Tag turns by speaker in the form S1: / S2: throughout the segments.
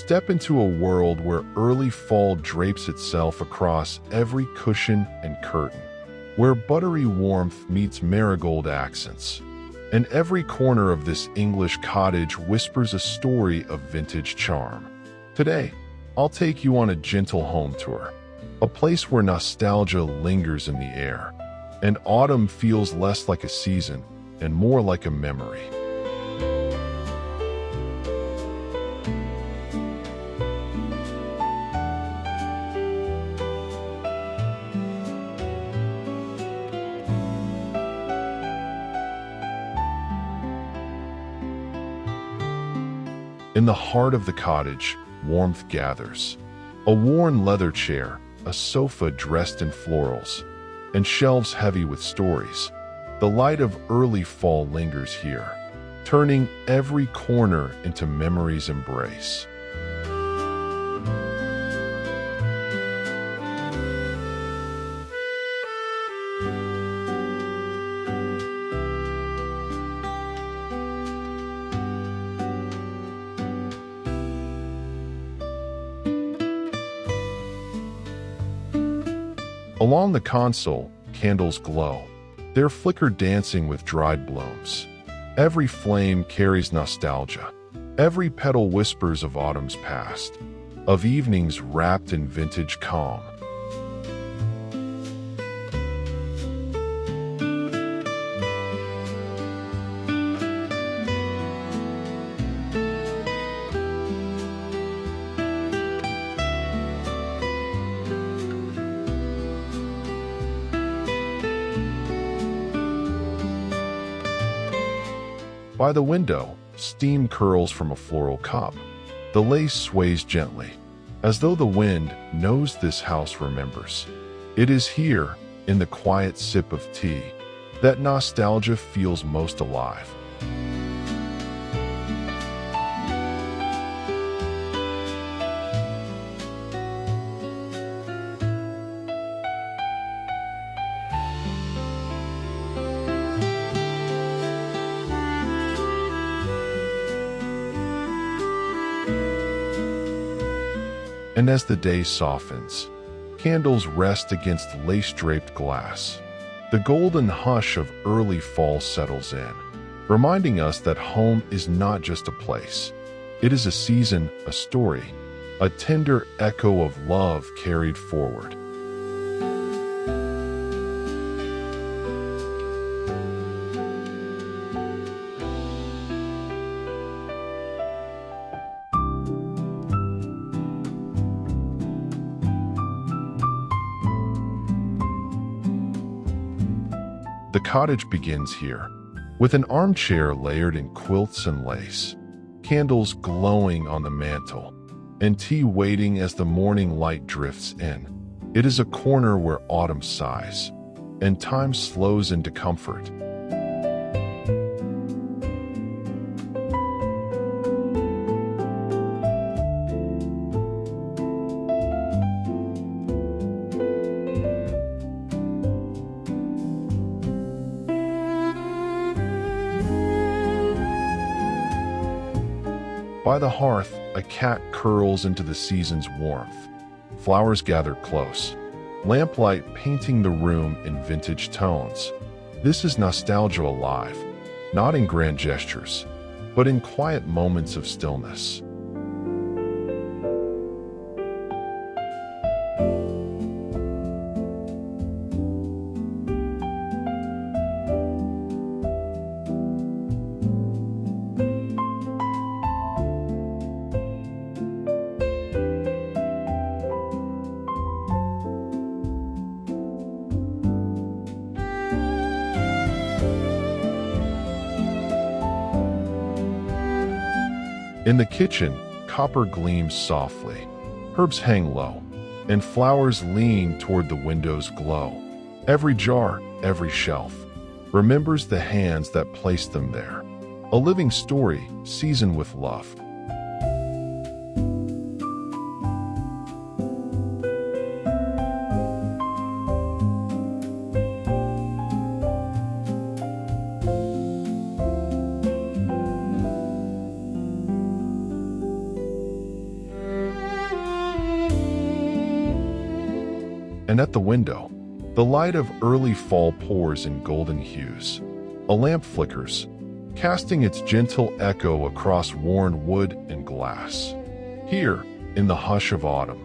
S1: Step into a world where early fall drapes itself across every cushion and curtain, where buttery warmth meets marigold accents. And every corner of this English cottage whispers a story of vintage charm. Today, I'll take you on a gentle home tour, a place where nostalgia lingers in the air, and autumn feels less like a season and more like a memory. In the heart of the cottage, warmth gathers. A worn leather chair, a sofa dressed in florals, and shelves heavy with stories. The light of early fall lingers here, turning every corner into memory's embrace. Along the console, candles glow, their flicker dancing with dried blooms. Every flame carries nostalgia. Every petal whispers of autumn's past, of evenings wrapped in vintage calm. By the window, steam curls from a floral cup. The lace sways gently, as though the wind knows this house remembers. It is here, in the quiet sip of tea, that nostalgia feels most alive. And as the day softens, candles rest against lace-draped glass. The golden hush of early fall settles in, reminding us that home is not just a place. It is a season, a story, a tender echo of love carried forward. The cottage begins here, with an armchair layered in quilts and lace, candles glowing on the mantel, and tea waiting as the morning light drifts in. It is a corner where autumn sighs, and time slows into comfort. By the hearth, a cat curls into the season's warmth. Flowers gather close, lamplight painting the room in vintage tones. This is nostalgia alive, not in grand gestures, but in quiet moments of stillness. In the kitchen, copper gleams softly. Herbs hang low, and flowers lean toward the window's glow. Every jar, every shelf, remembers the hands that placed them there. A living story seasoned with love. And at the window, the light of early fall pours in golden hues. A lamp flickers, casting its gentle echo across worn wood and glass. Here, in the hush of autumn,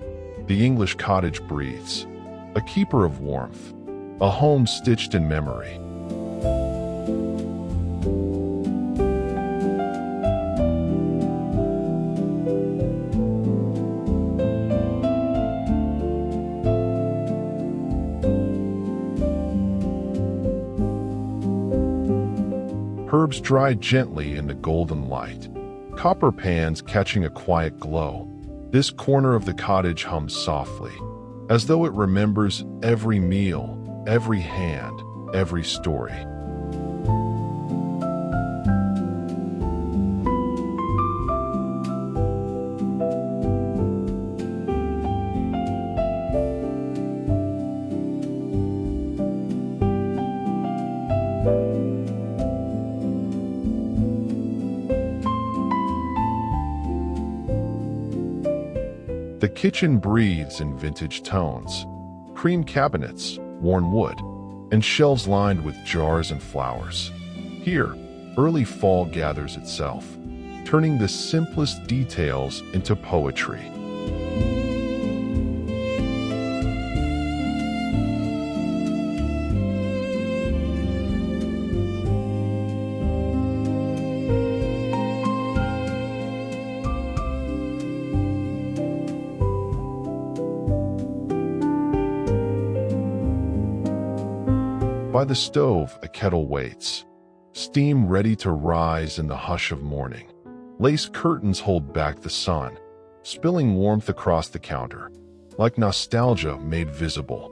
S1: the English cottage breathes, a keeper of warmth, a home stitched in memory. Herbs dry gently in the golden light, copper pans catching a quiet glow. This corner of the cottage hums softly, as though it remembers every meal, every hand, every story. The kitchen breathes in vintage tones, cream cabinets, worn wood, and shelves lined with jars and flowers. Here, early fall gathers itself, turning the simplest details into poetry. By the stove, a kettle waits, steam ready to rise in the hush of morning. Lace curtains hold back the sun, spilling warmth across the counter, like nostalgia made visible.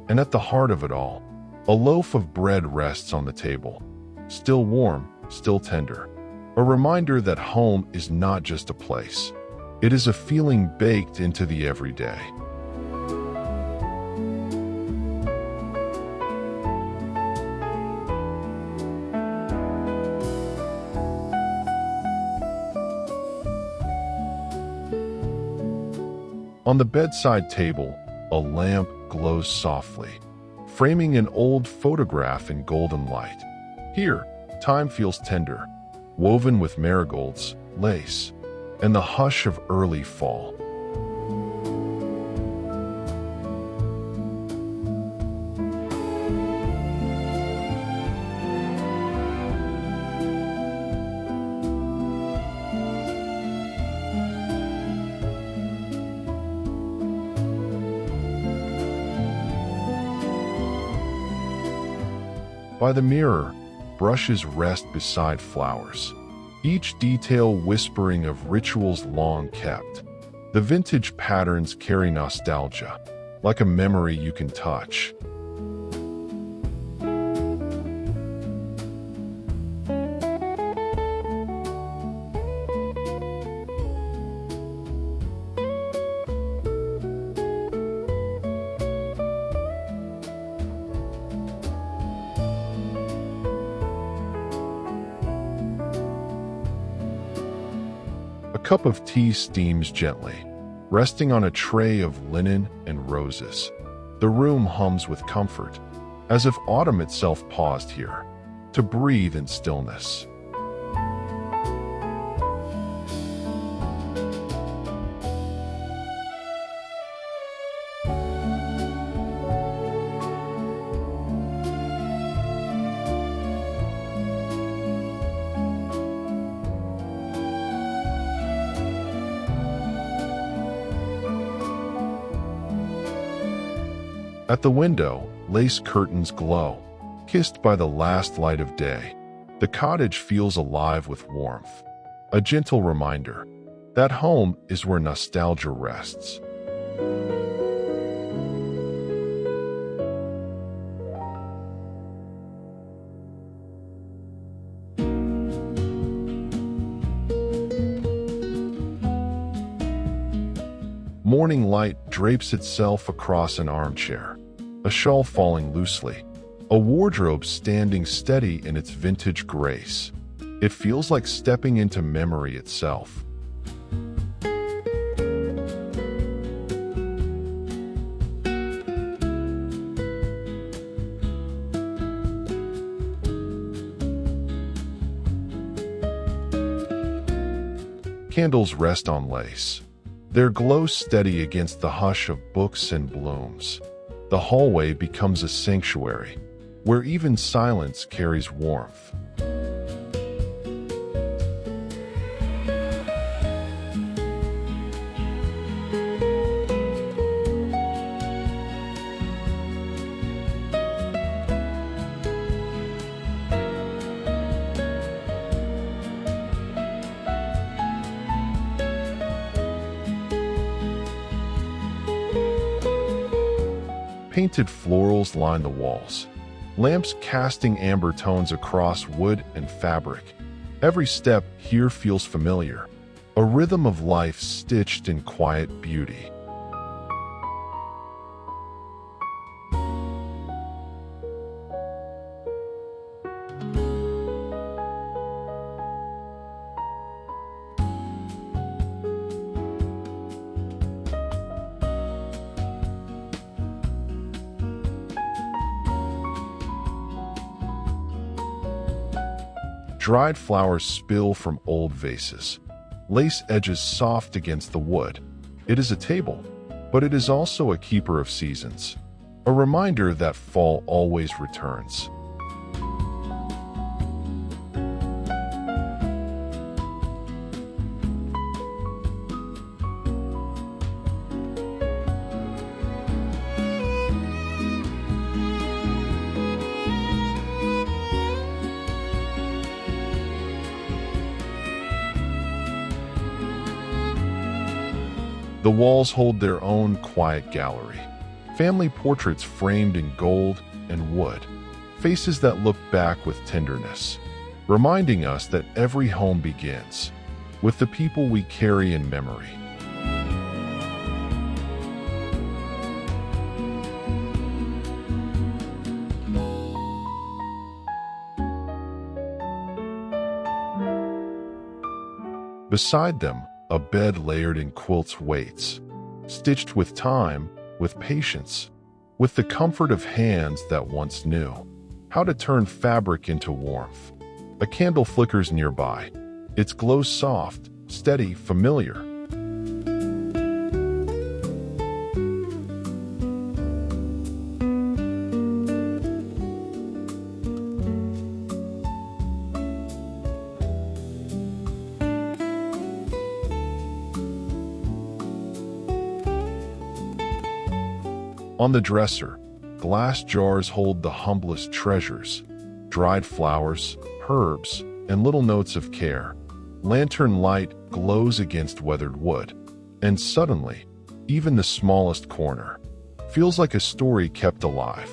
S1: And at the heart of it all, a loaf of bread rests on the table, still warm, still tender, a reminder that home is not just a place. It is a feeling baked into the everyday. On the bedside table, a lamp glows softly, framing an old photograph in golden light. Here, time feels tender, woven with marigolds, lace, and the hush of early fall. By the mirror, brushes rest beside flowers, each detail whispering of rituals long kept. The vintage patterns carry nostalgia, like a memory you can touch. A cup of tea steams gently, resting on a tray of linen and roses. The room hums with comfort, as if autumn itself paused here, to breathe in stillness. At the window, lace curtains glow, kissed by the last light of day. The cottage feels alive with warmth, a gentle reminder that home is where nostalgia rests. Morning light drapes itself across an armchair, a shawl falling loosely, a wardrobe standing steady in its vintage grace. It feels like stepping into memory itself. Candles rest on lace. Their glow steady against the hush of books and blooms. The hallway becomes a sanctuary, where even silence carries warmth. Painted florals line the walls, lamps casting amber tones across wood and fabric. Every step here feels familiar, a rhythm of life stitched in quiet beauty. Dried flowers spill from old vases. Lace edges soft against the wood. It is a table, but it is also a keeper of seasons, a reminder that fall always returns. The walls hold their own quiet gallery. Family portraits framed in gold and wood. Faces that look back with tenderness, reminding us that every home begins with the people we carry in memory. Beside them, a bed layered in quilts waits, stitched with time, with patience, with the comfort of hands that once knew how to turn fabric into warmth. A candle flickers nearby. Its glow soft, steady, familiar. On the dresser, glass jars hold the humblest treasures, dried flowers, herbs, and little notes of care. Lantern light glows against weathered wood, and suddenly, even the smallest corner feels like a story kept alive.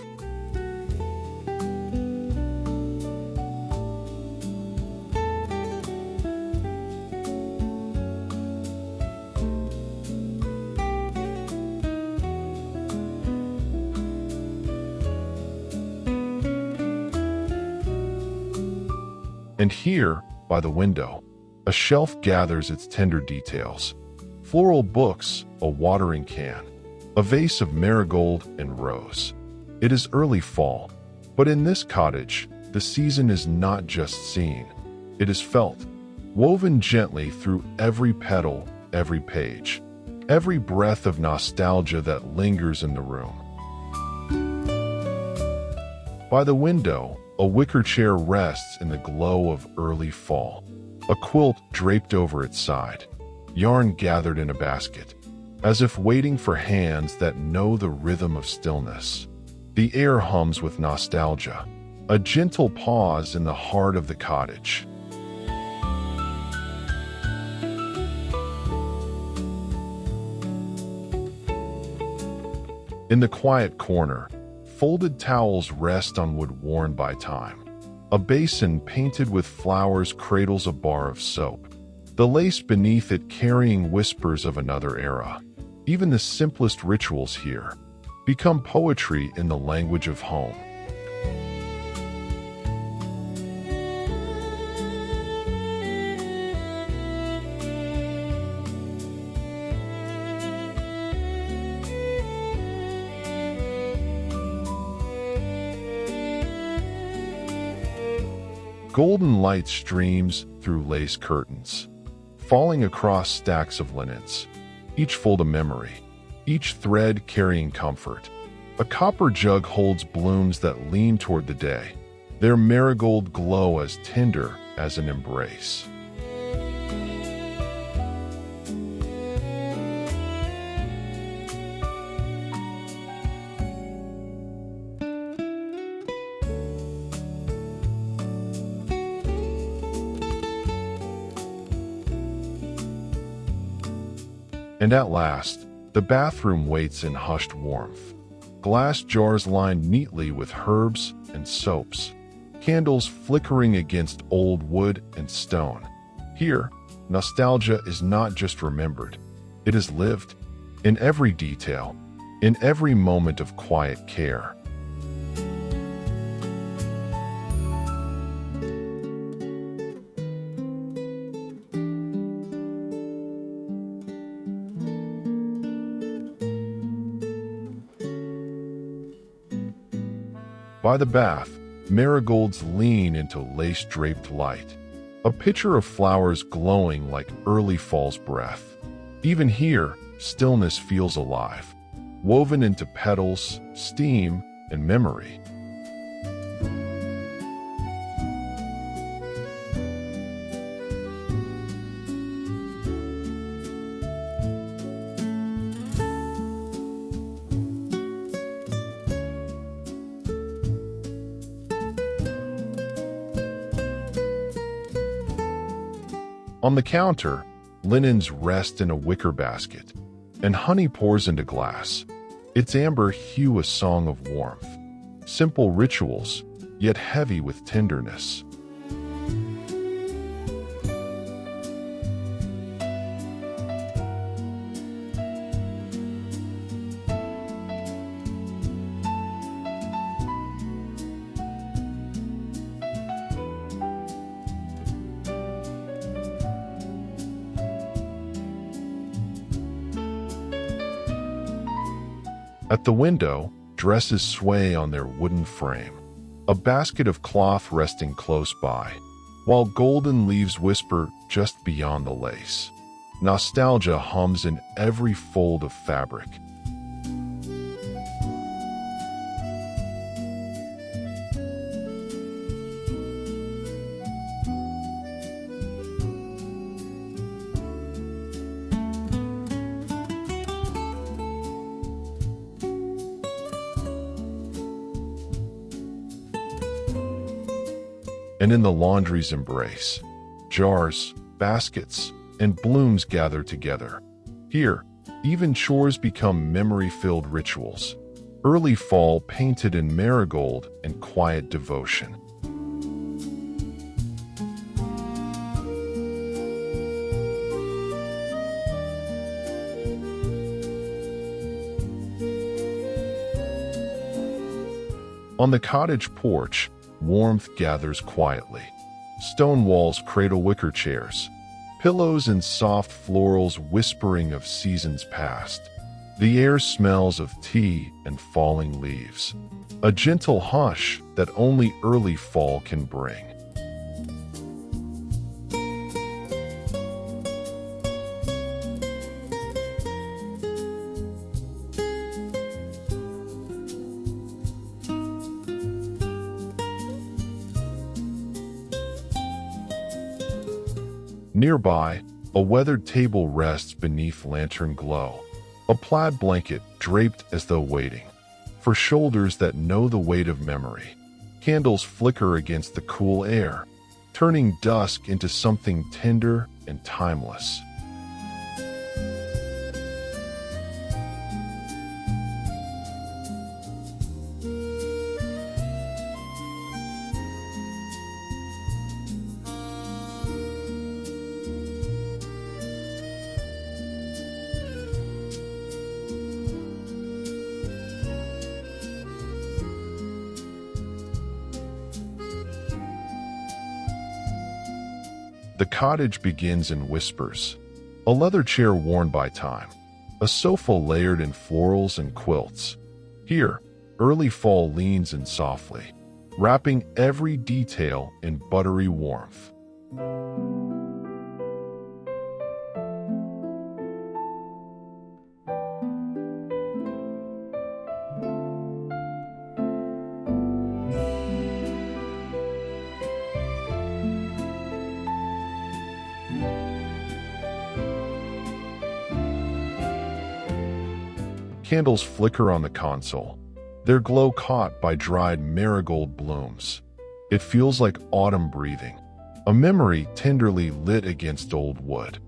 S1: And here, by the window, a shelf gathers its tender details. Floral books, a watering can, a vase of marigold and rose. It is early fall, but in this cottage, the season is not just seen. It is felt, woven gently through every petal, every page, every breath of nostalgia that lingers in the room. By the window, a wicker chair rests in the glow of early fall, a quilt draped over its side, yarn gathered in a basket, as if waiting for hands that know the rhythm of stillness. The air hums with nostalgia, a gentle pause in the heart of the cottage. In the quiet corner, folded towels rest on wood worn by time. A basin painted with flowers cradles a bar of soap, the lace beneath it carrying whispers of another era. Even the simplest rituals here become poetry in the language of home. Golden light streams through lace curtains, falling across stacks of linens, each fold a memory, each thread carrying comfort. A copper jug holds blooms that lean toward the day, their marigold glow as tender as an embrace. And at last, the bathroom waits in hushed warmth. Glass jars lined neatly with herbs and soaps, candles flickering against old wood and stone. Here, nostalgia is not just remembered, it is lived, in every detail, in every moment of quiet care. By the bath, marigolds lean into lace-draped light, a picture of flowers glowing like early fall's breath. Even here, stillness feels alive, woven into petals, steam, and memory. On the counter, linens rest in a wicker basket, and honey pours into glass, its amber hue a song of warmth. Simple rituals, yet heavy with tenderness. At the window, dresses sway on their wooden frame, a basket of cloth resting close by, while golden leaves whisper just beyond the lace. Nostalgia hums in every fold of fabric. And in the laundry's embrace, jars, baskets, and blooms gather together. Here, even chores become memory-filled rituals. Early fall painted in marigold and quiet devotion. On the cottage porch, warmth gathers quietly. Stone walls cradle wicker chairs, pillows and soft florals whispering of seasons past. The air smells of tea and falling leaves, a gentle hush that only early fall can bring. Nearby, a weathered table rests beneath lantern glow, a plaid blanket draped as though waiting for shoulders that know the weight of memory. Candles flicker against the cool air, turning dusk into something tender and timeless. The cottage begins in whispers. A leather chair worn by time. A sofa layered in florals and quilts. Here, early fall leans in softly, wrapping every detail in buttery warmth. Candles flicker on the console, their glow caught by dried marigold blooms. It feels like autumn breathing, a memory tenderly lit against old wood.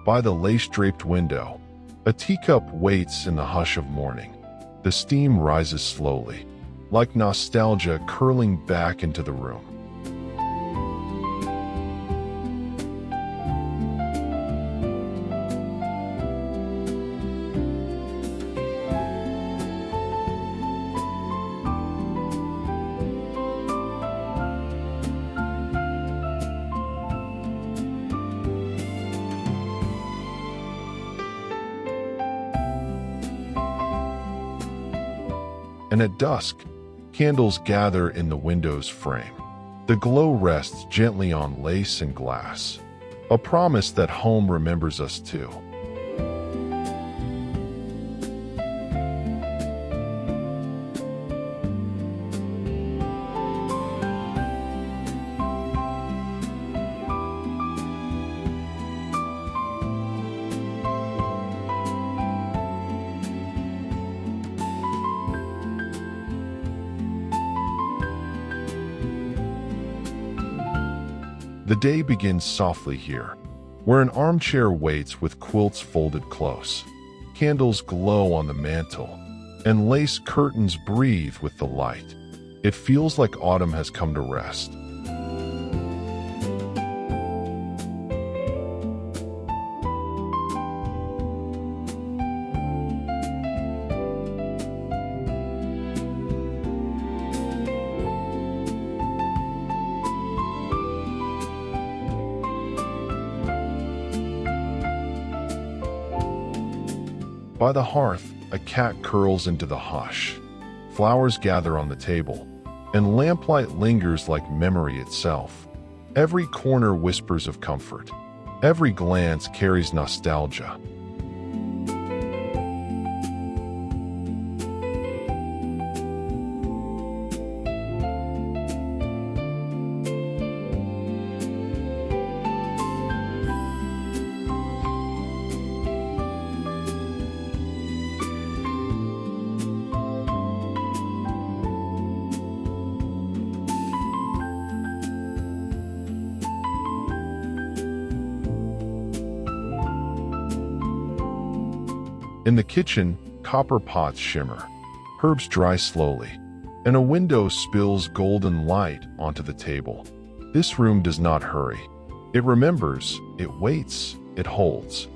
S1: By the lace-draped window, a teacup waits in the hush of morning. The steam rises slowly, like nostalgia curling back into the room. And at dusk, candles gather in the window's frame. The glow rests gently on lace and glass, a promise that home remembers us too. The day begins softly here, where an armchair waits with quilts folded close. Candles glow on the mantel, and lace curtains breathe with the light. It feels like autumn has come to rest. By the hearth, a cat curls into the hush. Flowers gather on the table, and lamplight lingers like memory itself. Every corner whispers of comfort. Every glance carries nostalgia. In the kitchen, copper pots shimmer. Herbs dry slowly, and a window spills golden light onto the table. This room does not hurry. It remembers, it waits, it holds.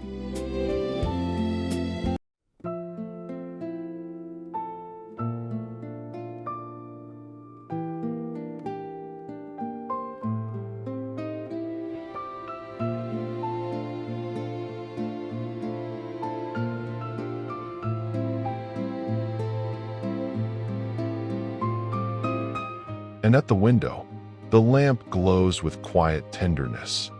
S1: And at the window, the lamp glows with quiet tenderness.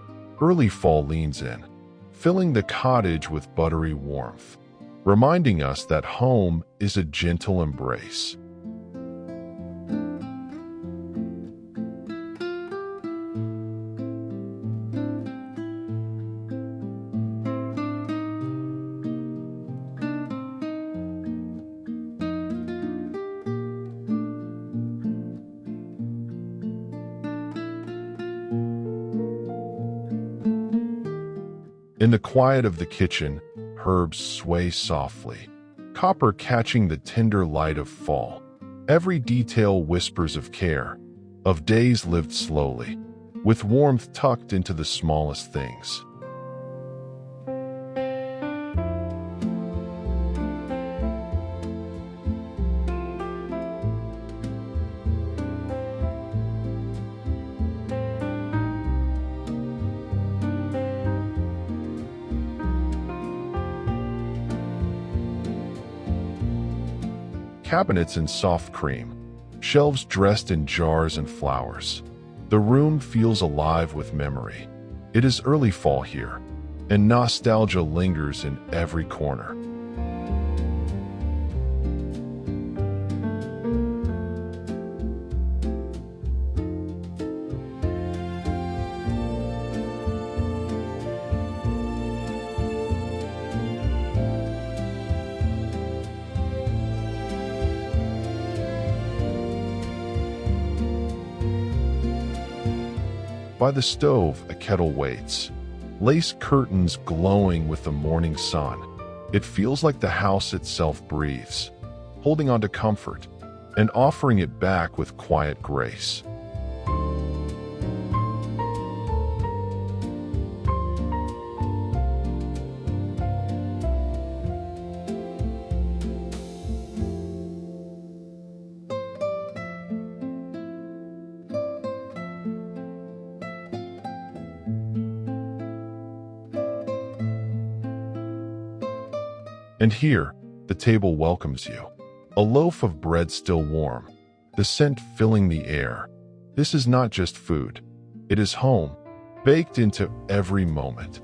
S1: Early fall leans in, filling the cottage with buttery warmth, reminding us that home is a gentle embrace. In the quiet of the kitchen, herbs sway softly, copper catching the tender light of fall. Every detail whispers of care, of days lived slowly, with warmth tucked into the smallest things. Cabinets in soft cream, shelves dressed in jars and flowers. The room feels alive with memory. It is early fall here, and nostalgia lingers in every corner. By the stove, a kettle waits, lace curtains glowing with the morning sun. It feels like the house itself breathes, holding on to comfort and offering it back with quiet grace. And here, the table welcomes you. A loaf of bread still warm, the scent filling the air. This is not just food. It is home, baked into every moment.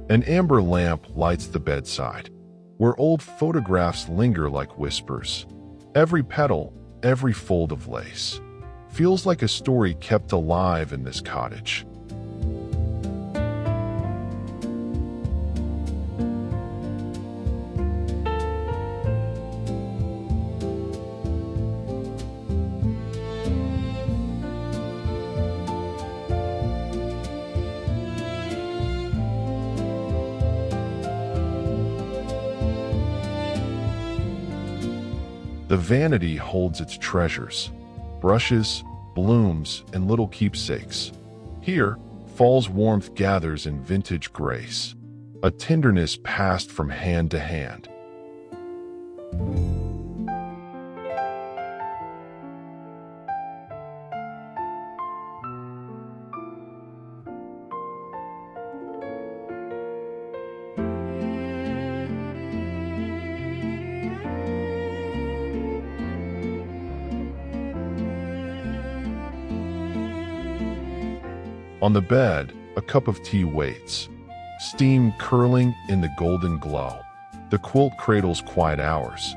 S1: An amber lamp lights the bedside, where old photographs linger like whispers. Every petal, every fold of lace, feels like a story kept alive in this cottage. The vanity holds its treasures, brushes, blooms, and little keepsakes. Here, fall's warmth gathers in vintage grace, a tenderness passed from hand to hand. On the bed, a cup of tea waits, steam curling in the golden glow. The quilt cradles quiet hours,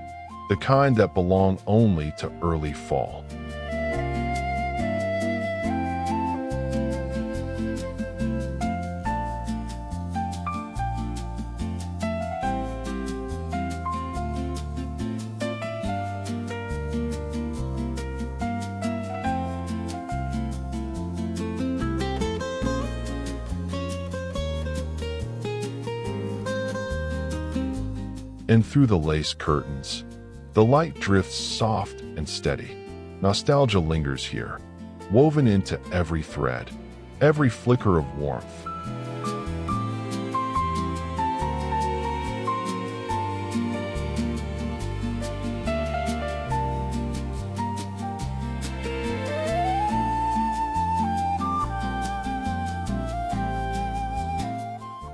S1: the kind that belong only to early fall. And through the lace curtains, the light drifts soft and steady. Nostalgia lingers here, woven into every thread, every flicker of warmth.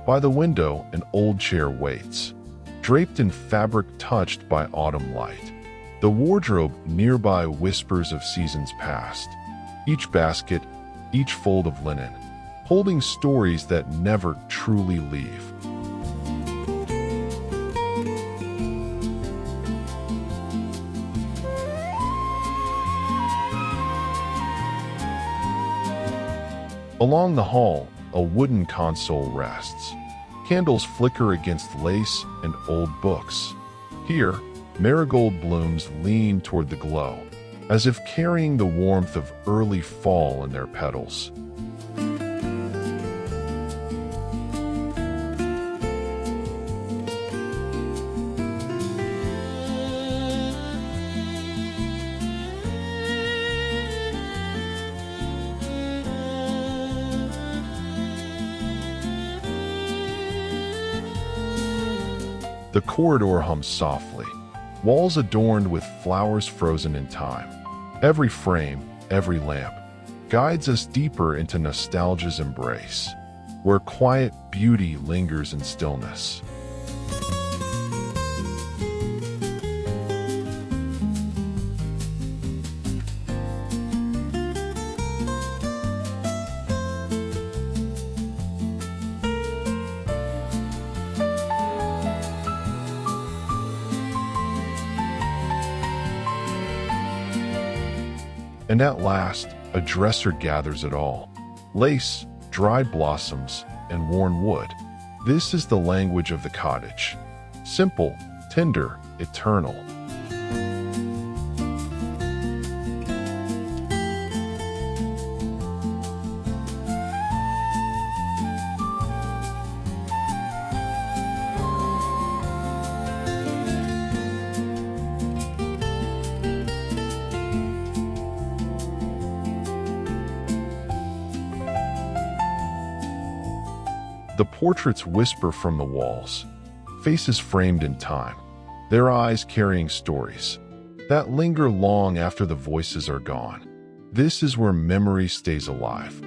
S1: By the window, an old chair waits, draped in fabric touched by autumn light. The wardrobe nearby whispers of seasons past, each basket, each fold of linen, holding stories that never truly leave. Along the hall, a wooden console rests. Candles flicker against lace and old books. Here, Marigold blooms lean toward the glow, as if carrying the warmth of early fall in their petals. The corridor hums softly, walls adorned with flowers frozen in time. Every frame, every lamp, guides us deeper into nostalgia's embrace, where quiet beauty lingers in stillness. And at last, a dresser gathers it all. Lace, dried blossoms, and worn wood. This is the language of the cottage. Simple, tender, eternal. The portraits whisper from the walls, faces framed in time, their eyes carrying stories that linger long after the voices are gone. This is where memory stays alive.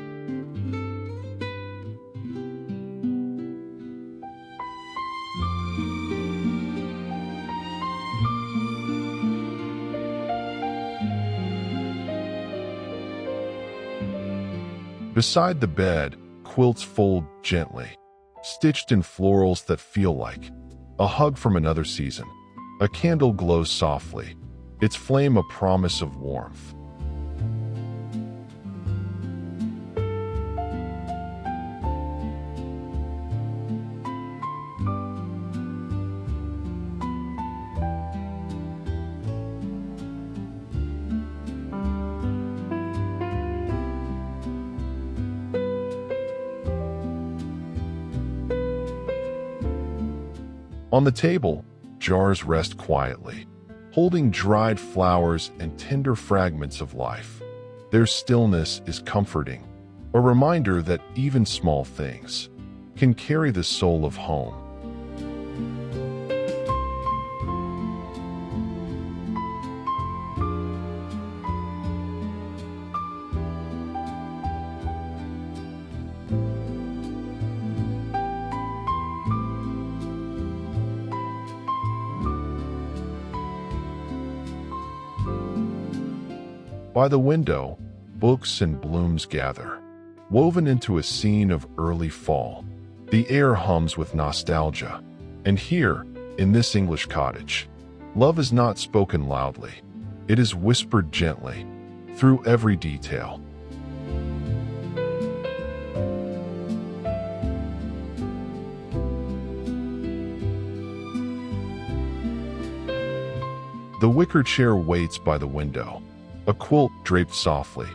S1: Beside the bed, quilts fold gently, stitched in florals that feel like a hug from another season. A candle glows softly, its flame a promise of warmth. On the table, jars rest quietly, holding dried flowers and tender fragments of life. Their stillness is comforting, a reminder that even small things can carry the soul of home. By the window, books and blooms gather, woven into a scene of early fall. The air hums with nostalgia. And here, in this English cottage, love is not spoken loudly. It is whispered gently, through every detail. The wicker chair waits by the window, a quilt draped softly,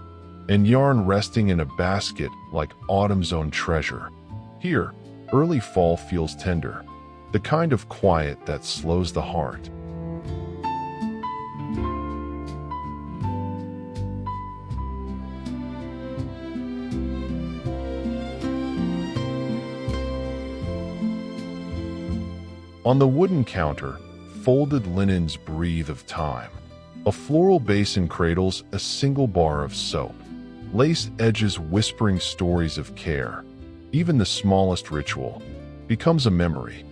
S1: and yarn resting in a basket like autumn's own treasure. Here, early fall feels tender, the kind of quiet that slows the heart. On the wooden counter, folded linens breathe of time. A floral basin cradles a single bar of soap, lace edges whispering stories of care. Even the smallest ritual becomes a memory.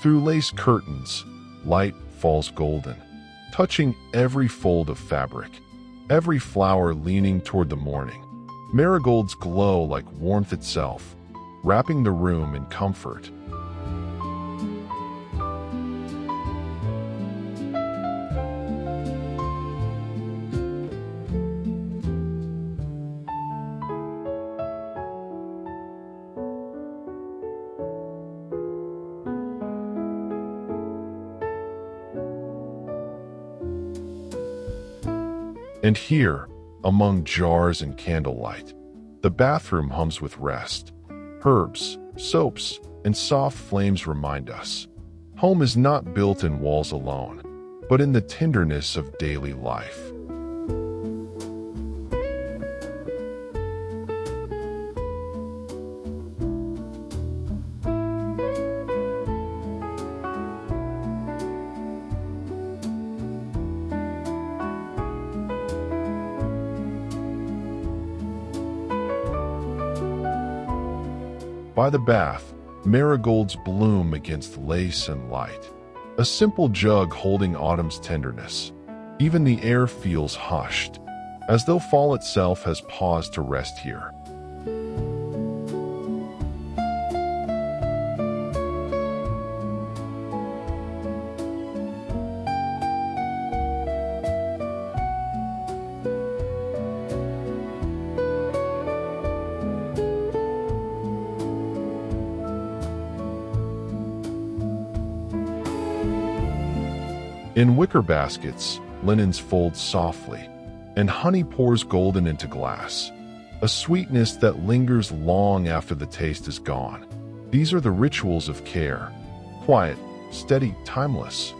S1: Through lace curtains, light falls golden, touching every fold of fabric, every flower leaning toward the morning. Marigolds glow like warmth itself, wrapping the room in comfort. And here, among jars and candlelight, the bathroom hums with rest. Herbs, soaps, and soft flames remind us home is not built in walls alone, but in the tenderness of daily life. By the bath, marigolds bloom against lace and light. A simple jug holding autumn's tenderness. Even the air feels hushed, as though fall itself has paused to rest here. In wicker baskets, linens fold softly, and honey pours golden into glass, a sweetness that lingers long after the taste is gone. These are the rituals of care, quiet, steady, timeless.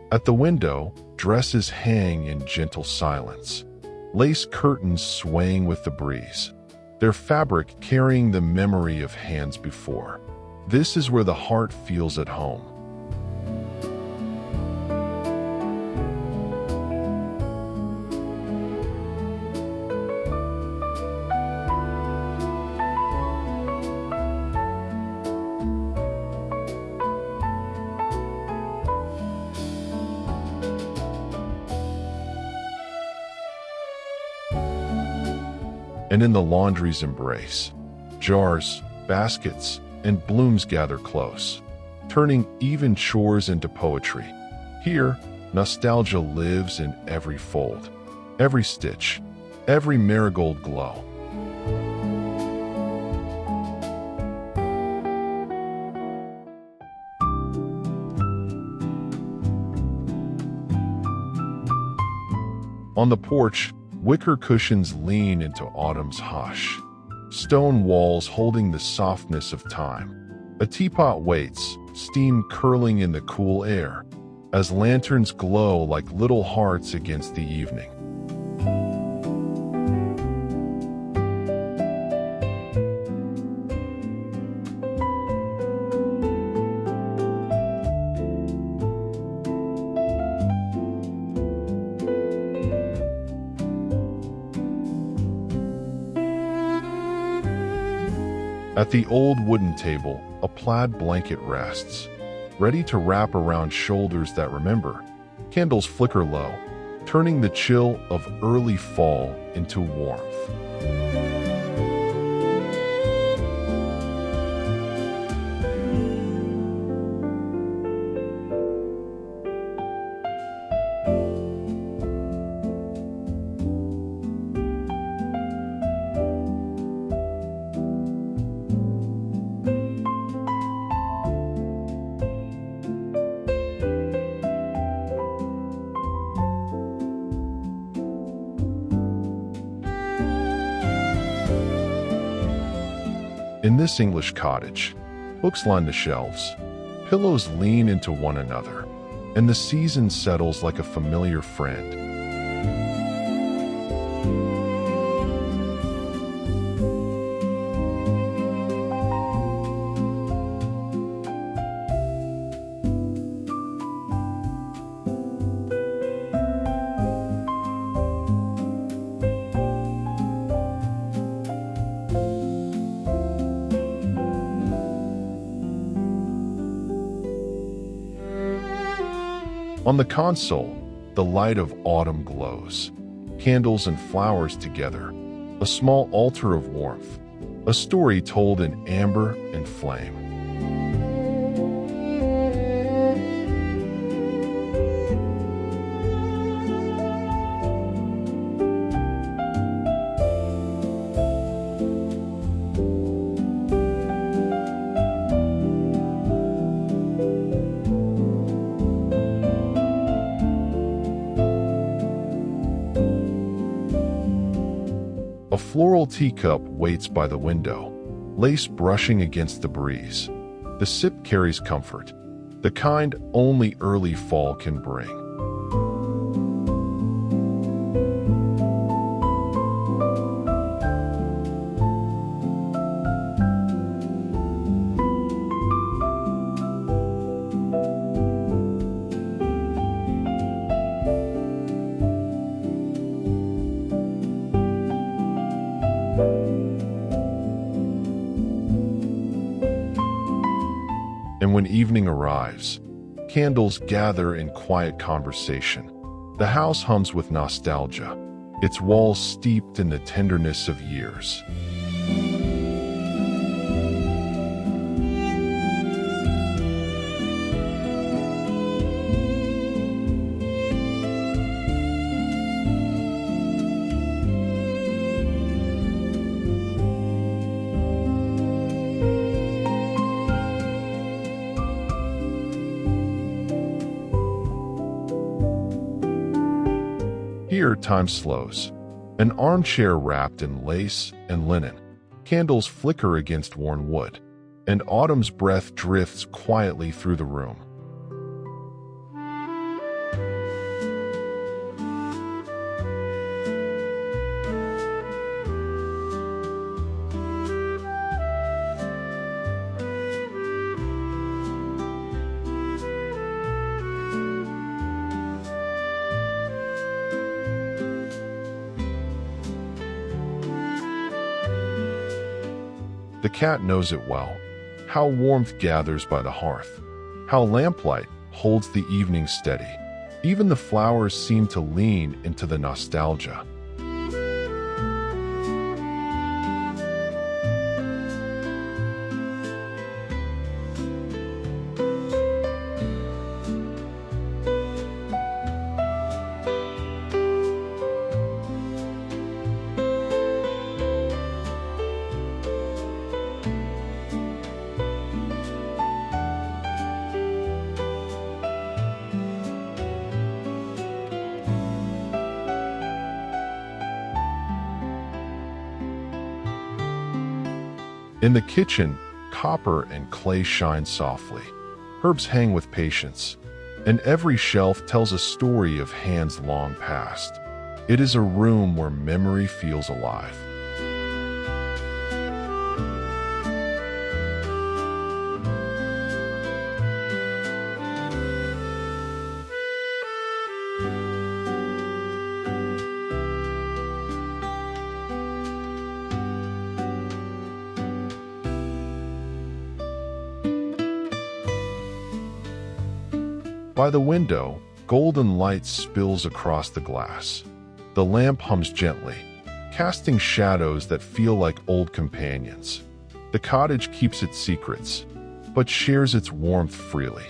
S1: At the window, dresses hang in gentle silence, lace curtains swaying with the breeze, their fabric carrying the memory of hands before. This is where the heart feels at home. And in the laundry's embrace, jars, baskets, and blooms gather close, turning even chores into poetry. Here, nostalgia lives in every fold, every stitch, every marigold glow. On the porch, wicker cushions lean into autumn's hush, stone walls holding the softness of time. A teapot waits, steam curling in the cool air, as lanterns glow like little hearts against the evening. At the old wooden table, a plaid blanket rests, ready to wrap around shoulders that remember. Candles flicker low, turning the chill of early fall into warmth. In this English cottage, books line the shelves, pillows lean into one another, and the season settles like a familiar friend. On the console, the light of autumn glows. Candles and flowers together. A small altar of warmth. A story told in amber and flame. A floral teacup waits by the window, lace brushing against the breeze. The sip carries comfort, the kind only early fall can bring. And when evening arrives, candles gather in quiet conversation. The house hums with nostalgia, its walls steeped in the tenderness of years. Here, time slows. An armchair wrapped in lace and linen. Candles flicker against worn wood, and autumn's breath drifts quietly through the room. The cat knows it well, how warmth gathers by the hearth, how lamplight holds the evening steady. Even the flowers seem to lean into the nostalgia. In the kitchen, copper and clay shine softly. Herbs hang with patience, and every shelf tells a story of hands long past. It is a room where memory feels alive. By the window, golden light spills across the glass. The lamp hums gently, casting shadows that feel like old companions. The cottage keeps its secrets, but shares its warmth freely.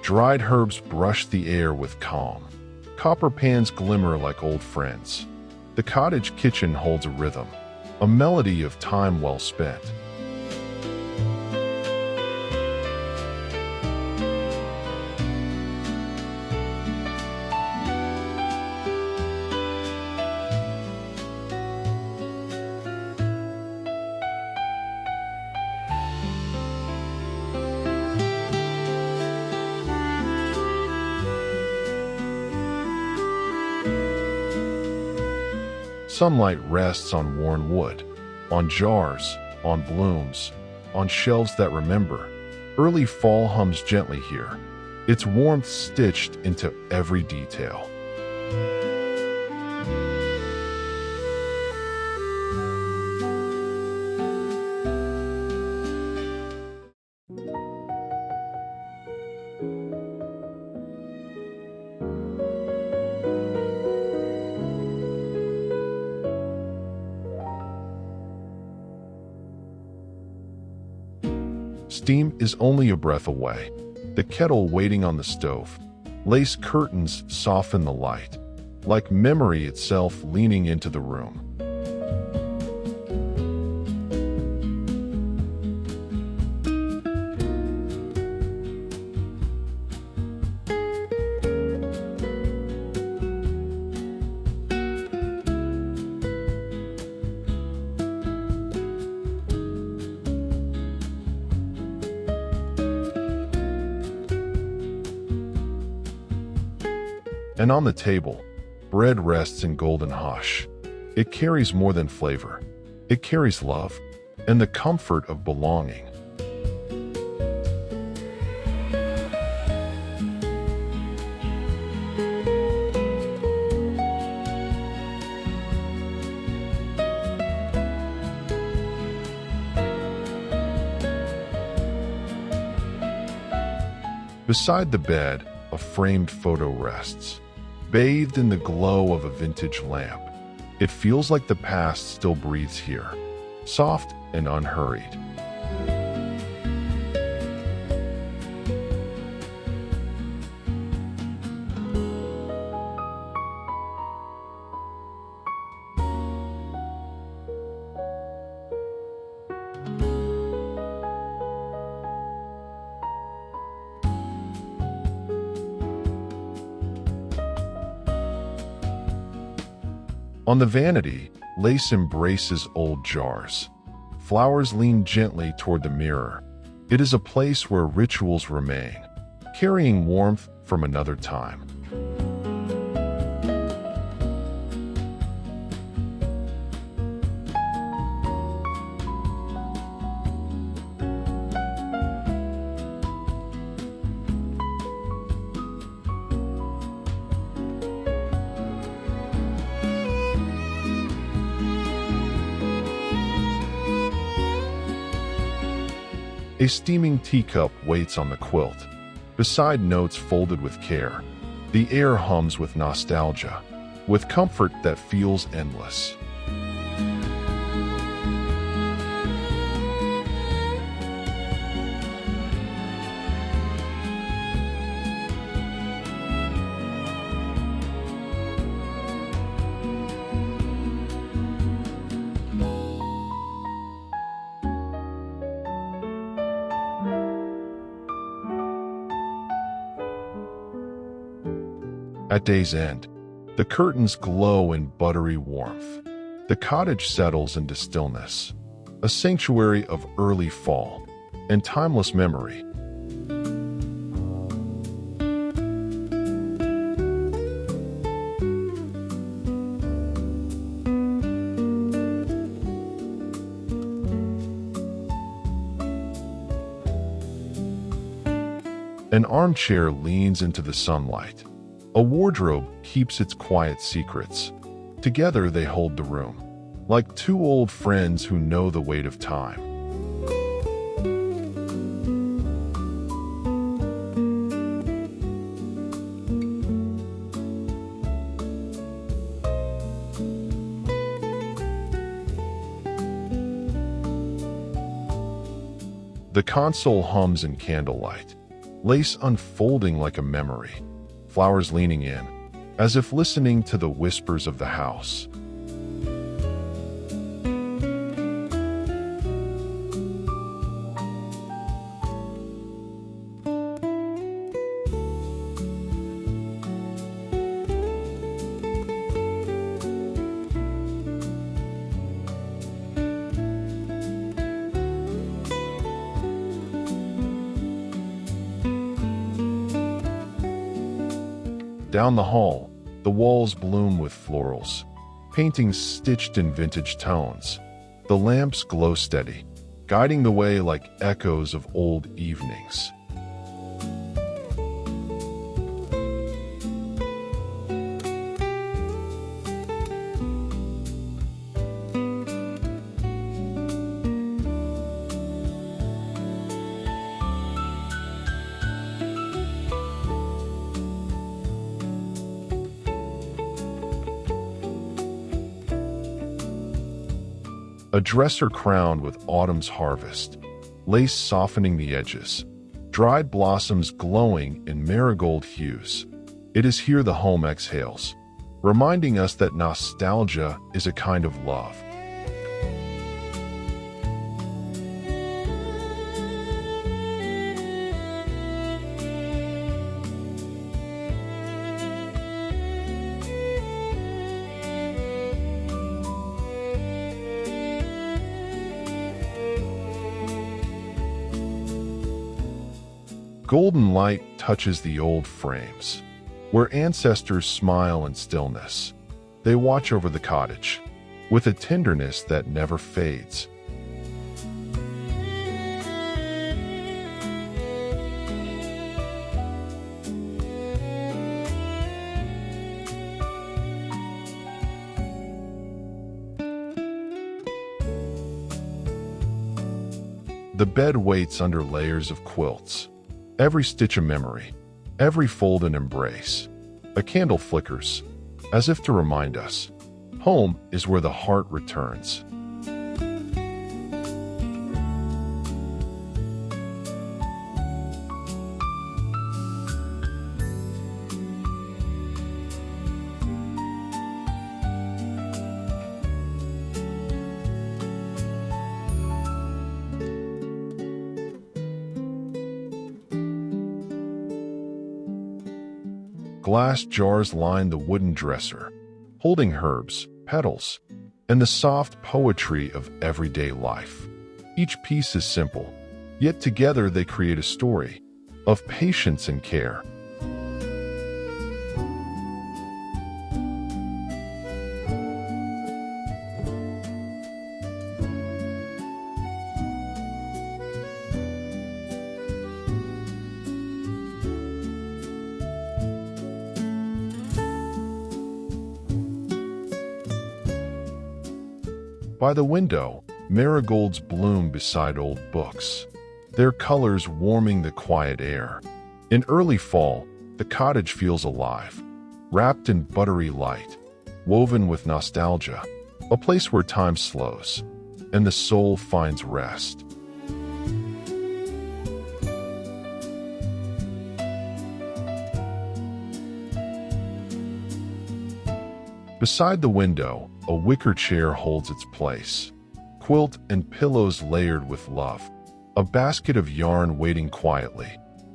S1: Dried herbs brush the air with calm. Copper pans glimmer like old friends. The cottage kitchen holds a rhythm, a melody of time well spent. Sunlight rests on worn wood, on jars, on blooms, on shelves that remember. Early fall hums gently here, its warmth stitched into every detail. Steam is only a breath away. The kettle waiting on the stove. Lace curtains soften the light, like memory itself leaning into the room. And on the table, bread rests in golden hush. It carries more than flavor. It carries love and the comfort of belonging. Beside the bed, a framed photo rests, bathed in the glow of a vintage lamp. It feels like the past still breathes here, soft and unhurried. On the vanity, lace embraces old jars. Flowers lean gently toward the mirror. It is a place where rituals remain, carrying warmth from another time. A steaming teacup waits on the quilt, beside notes folded with care. The air hums with nostalgia, with comfort that feels endless. At day's end, the curtains glow in buttery warmth. The cottage settles into stillness, a sanctuary of early fall and timeless memory. An armchair leans into the sunlight. A wardrobe keeps its quiet secrets. Together they hold the room, like two old friends who know the weight of time. The console hums in candlelight, lace unfolding like a memory. Flowers leaning in, as if listening to the whispers of the house. Down the hall, the walls bloom with florals, paintings stitched in vintage tones. The lamps glow steady, guiding the way like echoes of old evenings. A dresser crowned with autumn's harvest, lace softening the edges, dried blossoms glowing in marigold hues. It is here the home exhales, reminding us that nostalgia is a kind of love. Golden light touches the old frames, where ancestors smile in stillness. They watch over the cottage, with a tenderness that never fades. The bed waits under layers of quilts. Every stitch a memory, every fold an embrace. A candle flickers, as if to remind us, home is where the heart returns. Glass jars line the wooden dresser, holding herbs, petals, and the soft poetry of everyday life. Each piece is simple, yet together they create a story of patience and care. By the window, marigolds bloom beside old books, their colors warming the quiet air. In early fall, the cottage feels alive, wrapped in buttery light, woven with nostalgia, a place where time slows, and the soul finds rest. Beside the window, a wicker chair holds its place, quilt and pillows layered with love, a basket of yarn waiting quietly,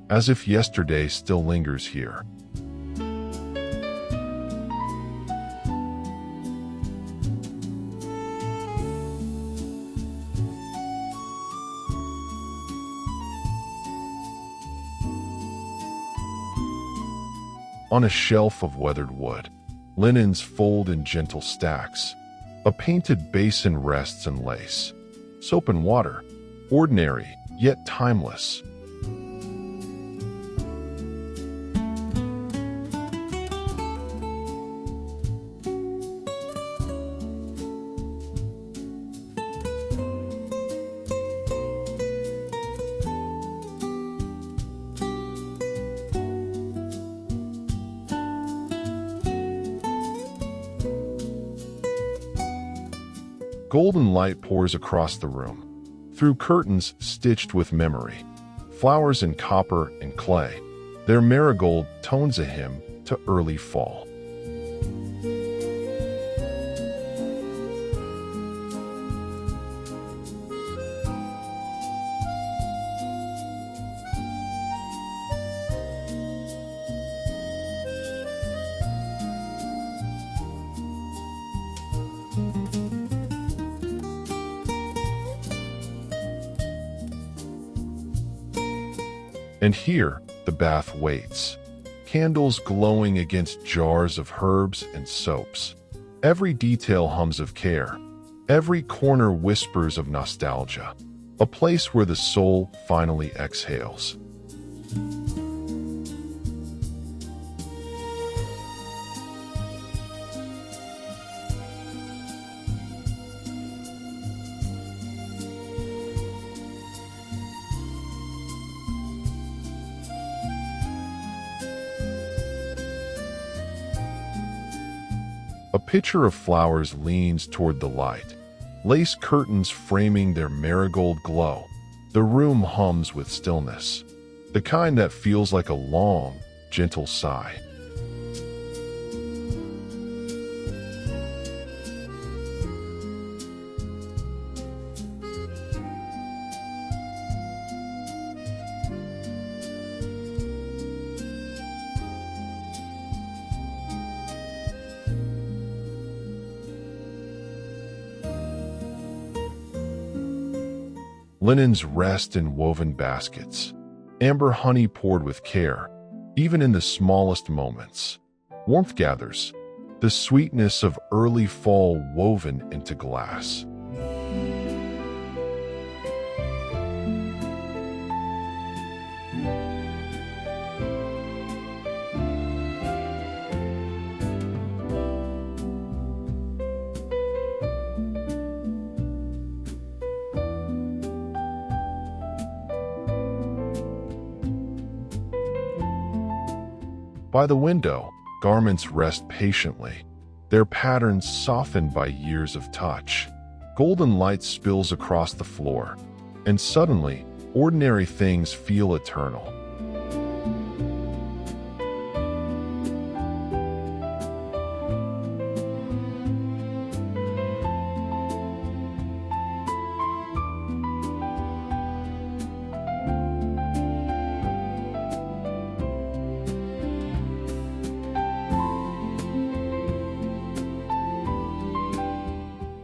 S1: as if yesterday still lingers here. On a shelf of weathered wood, linens fold in gentle stacks. A painted basin rests in lace. Soap and water, ordinary yet timeless. Golden light pours across the room, through curtains stitched with memory, flowers in copper and clay. Their marigold tones a hymn to early fall. And here, the bath waits, candles glowing against jars of herbs and soaps. Every detail hums of care, every corner whispers of nostalgia, a place where the soul finally exhales. A pitcher of flowers leans toward the light, lace curtains framing their marigold glow. The room hums with stillness, the kind that feels like a long, gentle sigh. Linens rest in woven baskets, amber honey poured with care, even in the smallest moments. Warmth gathers, the sweetness of early fall woven into glass. By the window, garments rest patiently, their patterns softened by years of touch. Golden light spills across the floor, and suddenly, ordinary things feel eternal.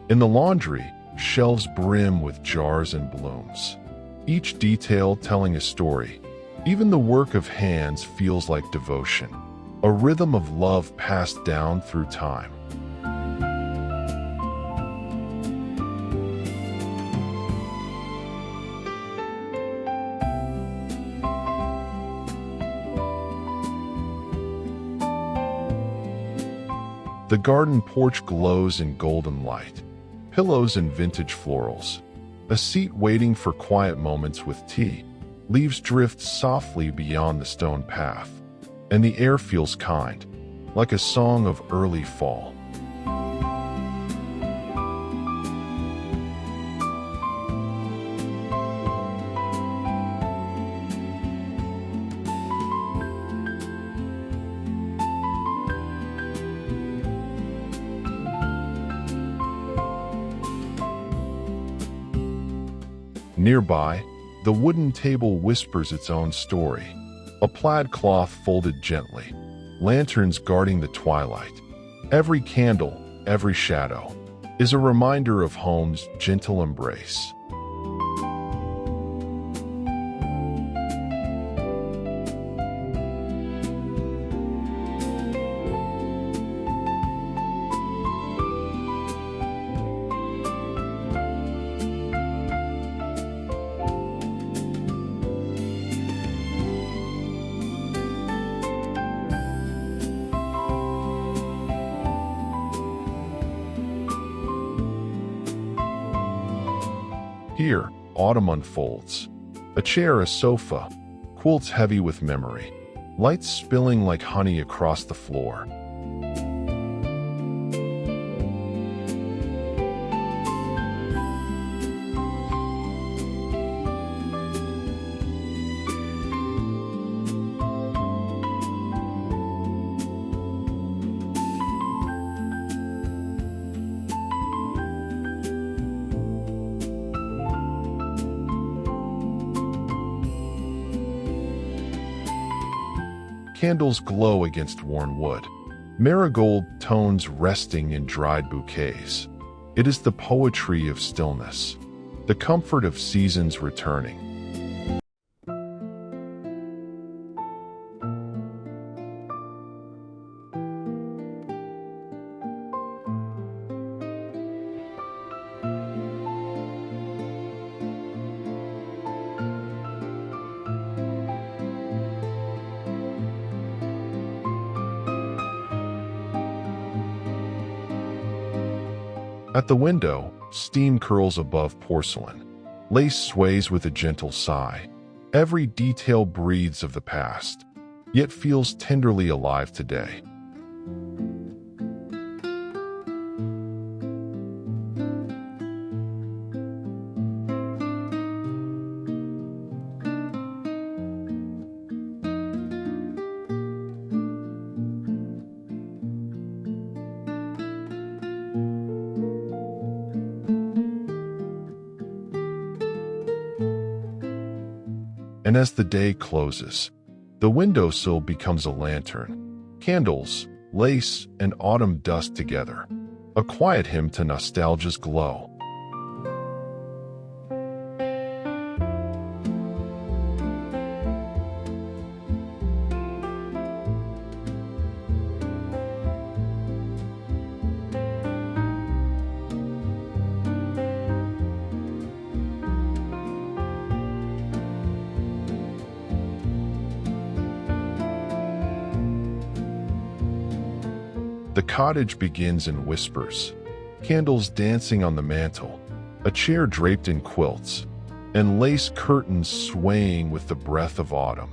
S1: In the laundry, shelves brim with jars and blooms, each detail telling a story. Even the work of hands feels like devotion, a rhythm of love passed down through time. The garden porch glows in golden light, pillows and vintage florals, a seat waiting for quiet moments with tea. Leaves drift softly beyond the stone path, and the air feels kind, like a song of early fall. Nearby, the wooden table whispers its own story. A plaid cloth folded gently, lanterns guarding the twilight. Every candle, every shadow, is a reminder of home's gentle embrace. Here, autumn unfolds. A chair, a sofa, quilts heavy with memory, lights spilling like honey across the floor. Candles glow against worn wood, marigold tones resting in dried bouquets. It is the poetry of stillness, the comfort of seasons returning. At the window, steam curls above porcelain. Lace sways with a gentle sigh. Every detail breathes of the past, yet feels tenderly alive today. And as the day closes, the windowsill becomes a lantern. Candles, lace, and autumn dust together. A quiet hymn to nostalgia's glow. The cottage begins in whispers, candles dancing on the mantel, a chair draped in quilts, and lace curtains swaying with the breath of autumn.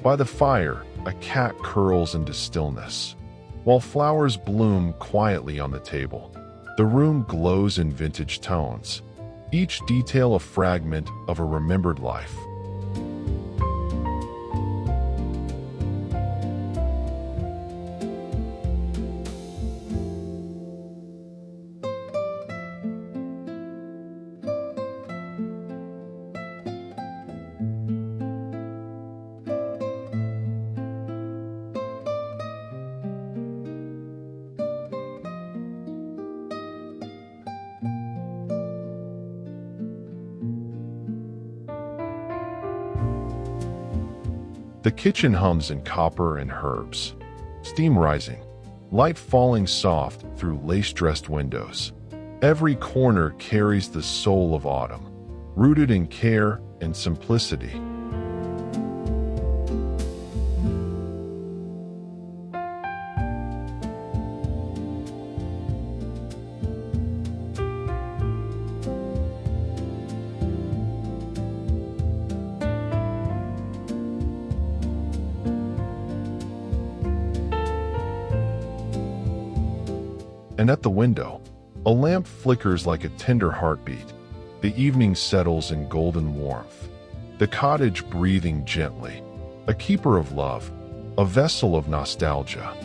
S1: By the fire, a cat curls into stillness, while flowers bloom quietly on the table. The room glows in vintage tones, each detail a fragment of a remembered life. The kitchen hums in copper and herbs, steam rising, light falling soft through lace-dressed windows. Every corner carries the soul of autumn, rooted in care and simplicity. And at the window, a lamp flickers like a tender heartbeat. The evening settles in golden warmth, the cottage breathing gently, a keeper of love, a vessel of nostalgia.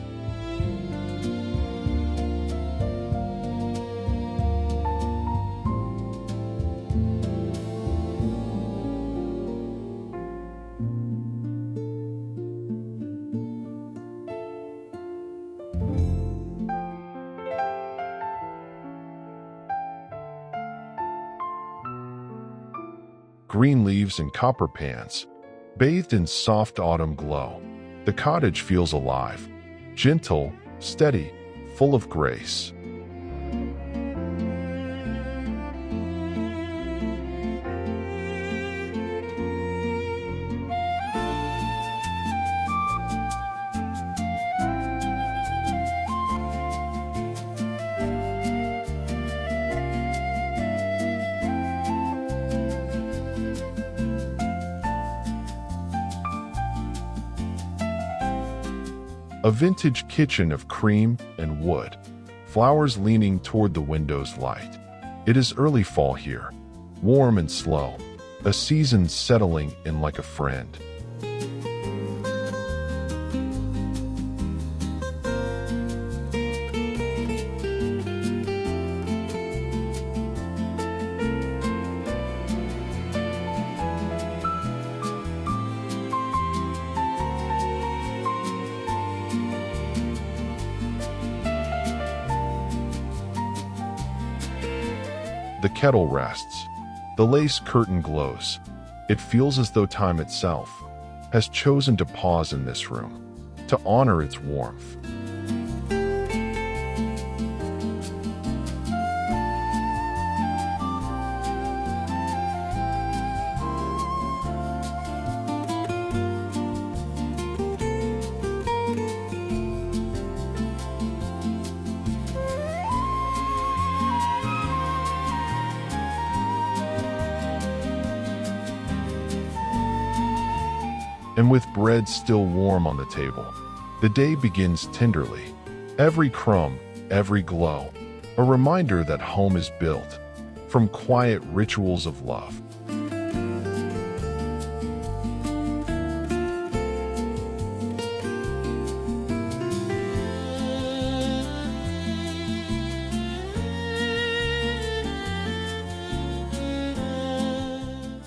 S1: Green leaves and copper pans, bathed in soft autumn glow. The cottage feels alive, gentle, steady, full of grace. A vintage kitchen of cream and wood, flowers leaning toward the window's light. It is early fall here, warm and slow, a season settling in like a friend. The kettle rests. The lace curtain glows, It feels as though time itself has chosen to pause in this room, to honor its warmth. And with bread still warm on the table, the day begins tenderly. Every crumb, every glow, a reminder that home is built from quiet rituals of love.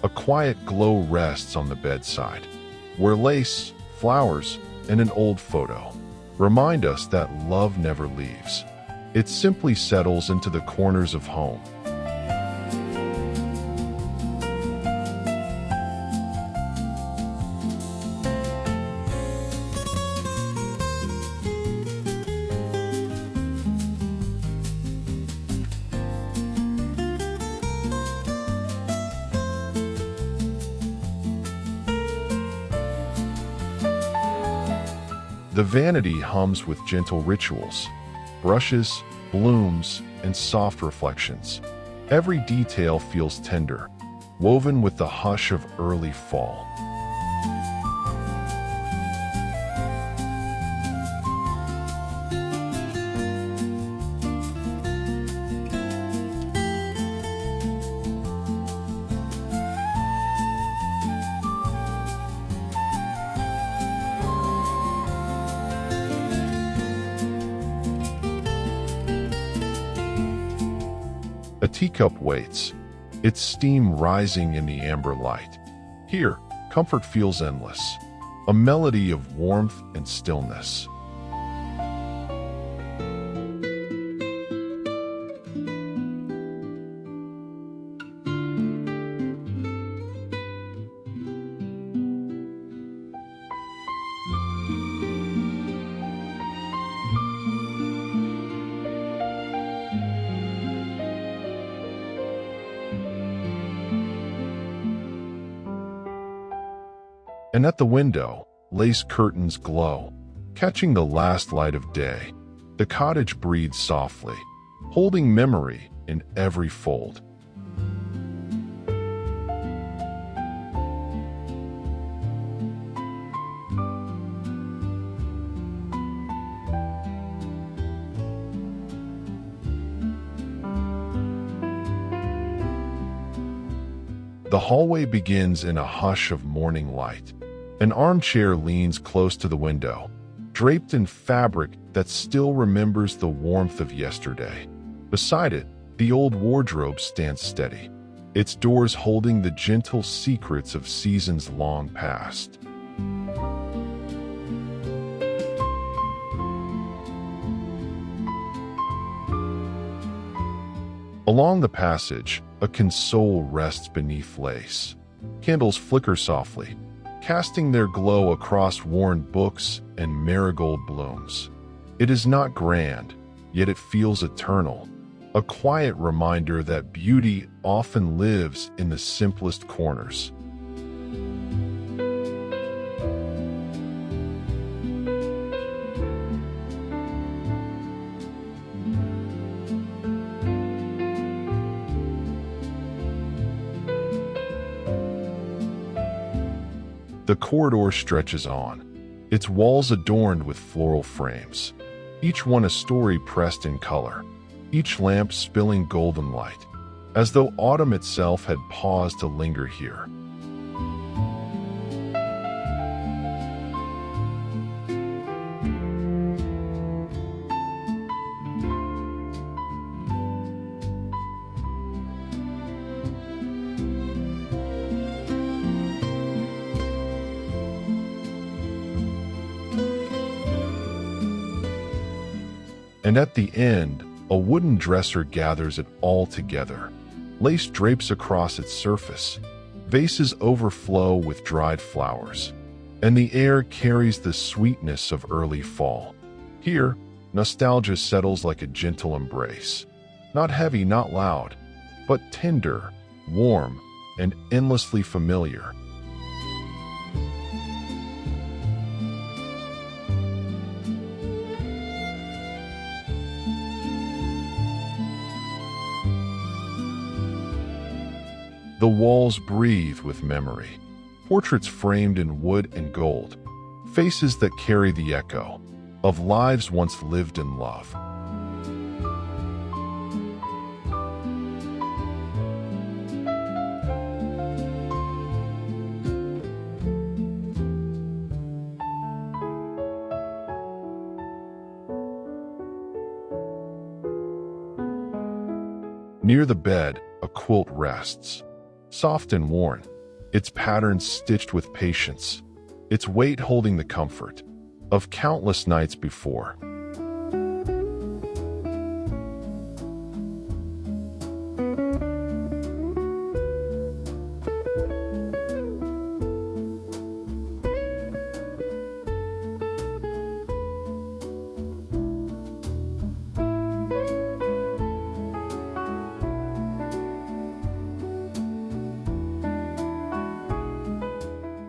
S1: A quiet glow rests on the bedside, where lace, flowers, and an old photo remind us that love never leaves. It simply settles into the corners of home. The vanity hums with gentle rituals, brushes, blooms, and soft reflections. Every detail feels tender, woven with the hush of early fall. A teacup waits, its steam rising in the amber light. Here, comfort feels endless, a melody of warmth and stillness. And at the window, lace curtains glow, catching the last light of day. The cottage breathes softly, holding memory in every fold. The hallway begins in a hush of morning light. An armchair leans close to the window, draped in fabric that still remembers the warmth of yesterday. Beside it, the old wardrobe stands steady, its doors holding the gentle secrets of seasons long past. Along the passage, a console rests beneath lace. Candles flicker softly, casting their glow across worn books and marigold blooms. It is not grand, yet it feels eternal, a quiet reminder that beauty often lives in the simplest corners. The corridor stretches on, its walls adorned with floral frames, each one a story pressed in color, each lamp spilling golden light, as though autumn itself had paused to linger here. And at the end, a wooden dresser gathers it all together. Lace drapes across its surface, Vases overflow with dried flowers, and the air carries the sweetness of early fall. Here, nostalgia settles like a gentle embrace. Not heavy, not loud, but tender, warm, and endlessly familiar. The walls breathe with memory. Portraits framed in wood and gold. Faces that carry the echo of lives once lived in love. Near the bed, a quilt rests. Soft and worn, its patterns stitched with patience, its weight holding the comfort of countless nights before.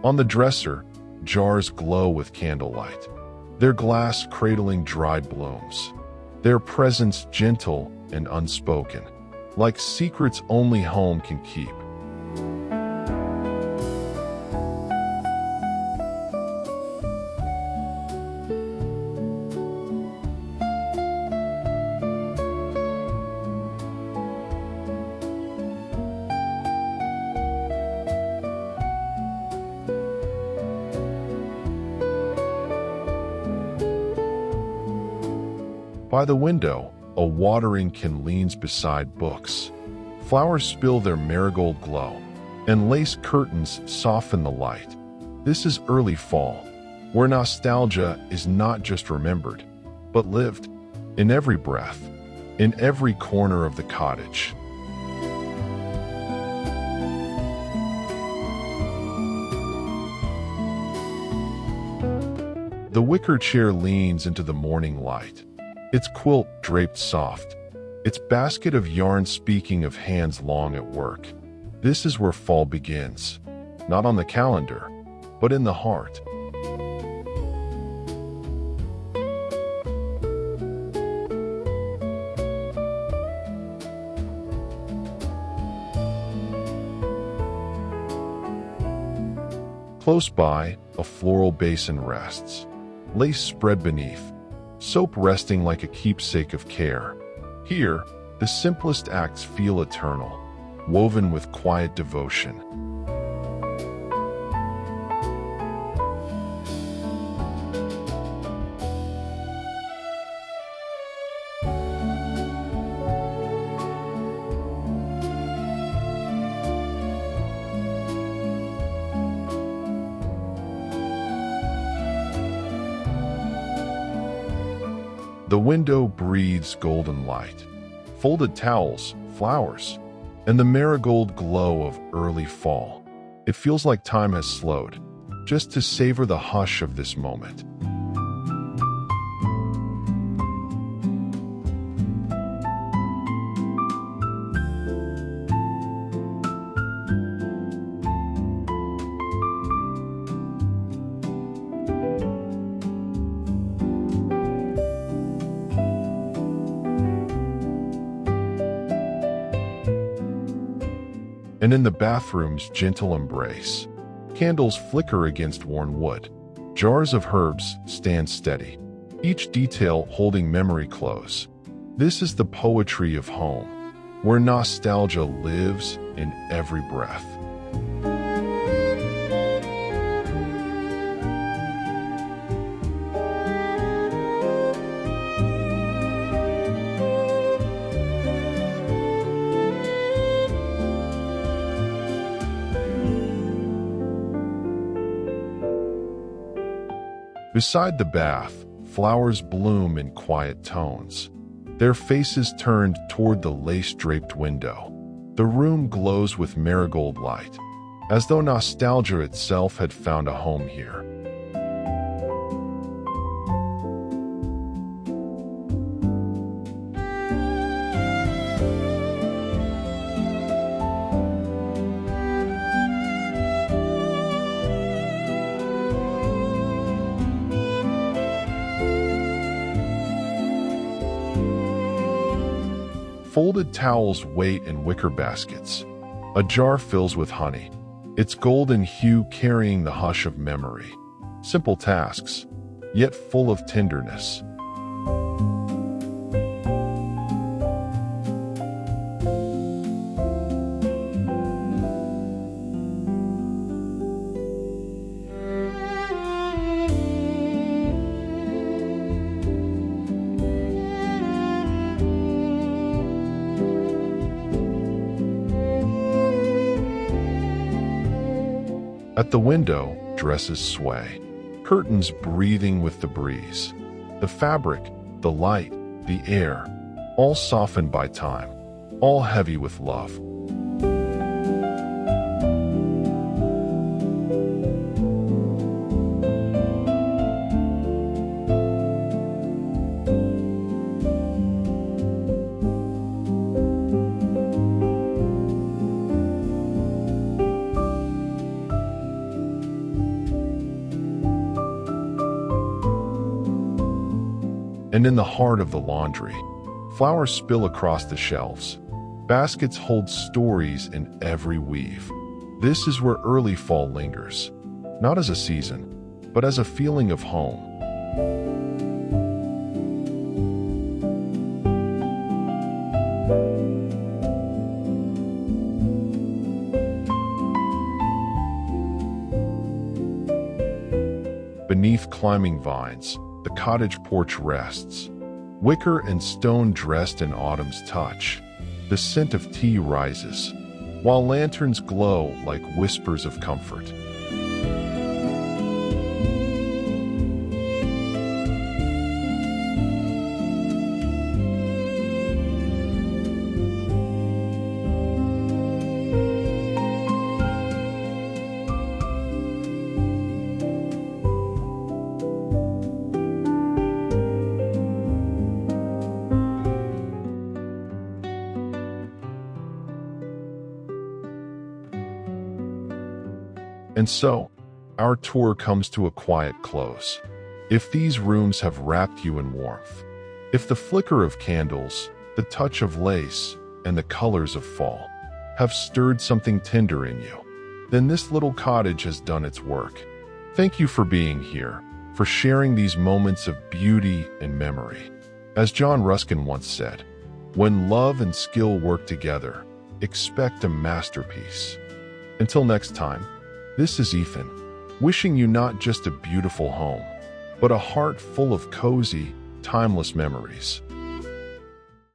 S1: On the dresser, jars glow with candlelight, their glass cradling dried blooms, their presence gentle and unspoken, like secrets only home can keep. By the window, a watering can leans beside books. Flowers spill their marigold glow, and lace curtains soften the light. This is early fall, where nostalgia is not just remembered, but lived, in every breath, in every corner of the cottage. The wicker chair leans into the morning light, its quilt draped soft, its basket of yarn speaking of hands long at work. This is where fall begins, not on the calendar, but in the heart. Close by, a floral basin rests, lace spread beneath, soap resting like a keepsake of care. Here, the simplest acts feel eternal, woven with quiet devotion. The window breathes golden light, folded towels, flowers, and the marigold glow of early fall. It feels like time has slowed, just to savor the hush of this moment. And in the bathroom's gentle embrace, candles flicker against worn wood. Jars of herbs stand steady, each detail holding memory close. This is the poetry of home, where nostalgia lives in every breath. Beside the bath, flowers bloom in quiet tones, their faces turned toward the lace-draped window. The room glows with marigold light, as though nostalgia itself had found a home here. Folded towels wait in wicker baskets. A jar fills with honey, its golden hue carrying the hush of memory. Simple tasks, yet full of tenderness. At the window, dresses sway, curtains breathing with the breeze. The fabric, the light, the air, all softened by time, all heavy with love. And in the heart of the laundry, flowers spill across the shelves. Baskets hold stories in every weave. This is where early fall lingers, not as a season, but as a feeling of home. Beneath climbing vines, the cottage porch rests, wicker and stone dressed in autumn's touch. The scent of tea rises, while lanterns glow like whispers of comfort. And so, our tour comes to a quiet close. If these rooms have wrapped you in warmth, if the flicker of candles, the touch of lace, and the colors of fall have stirred something tender in you, then this little cottage has done its work. Thank you for being here, for sharing these moments of beauty and memory. As John Ruskin once said, when love and skill work together, expect a masterpiece. Until next time, this is Ethan, wishing you not just a beautiful home, but a heart full of cozy, timeless memories.